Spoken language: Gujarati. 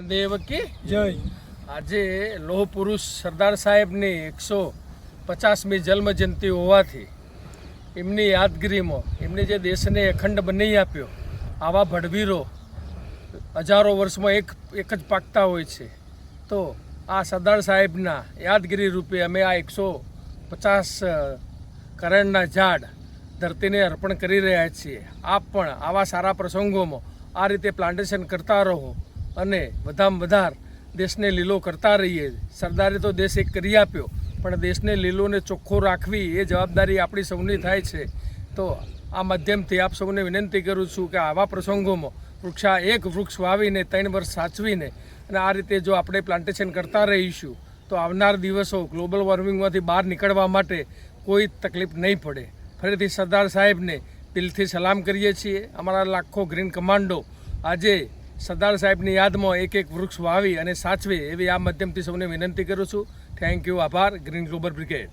મહાદેવ કી જય. આજે લોહ પુરુષ સરદાર સાહેબની 150મી જન્મ જયંતિ હોવાથી એમની યાદગીરીમાં એમને જે દેશને અખંડ બનાવી આપ્યો, આવા ભડવીરો હજારો વર્ષમાં એક જ પાકતા હોય છે. તો આ સરદાર સાહેબના યાદગીરી રૂપે અમે આ 150 કરણના ઝાડ ધરતીને અર્પણ કરી રહ્યા છીએ. આપ પણ આવા સારા પ્રસંગોમાં આ રીતે પ્લાન્ટેશન કરતા રહો અને વધારે વધારે દેશને લીલો કરતા રહીએ. સરદારે તો દેશ એક કરી આપ્યો, પણ દેશને લીલોને ચોખ્ખો રાખવી એ જવાબદારી આપણી સૌની થાય છે. તો આ માધ્યમથી આપ સૌને વિનંતી કરું છું કે આવા પ્રસંગોમાં એક વૃક્ષ વાવીને 3 વર્ષ સાચવીને અને આ રીતે જો આપણે પ્લાન્ટેશન કરતા રહીશું તો આવનાર દિવસો ગ્લોબલ વોર્મિંગમાંથી બહાર નીકળવા માટે કોઈ તકલીફ નહીં પડે. ફરીથી સરદાર સાહેબને દિલથી સલામ કરીએ છીએ. અમારા લાખો ગ્રીન કમાન્ડો આજે સરદાર સાહેબની યાદમાં એક વૃક્ષ વાવી અને સાચવે એવી આ માધ્યમથી સૌને વિનંતી કરું છું. Thank you. આભાર. Green Global brigade.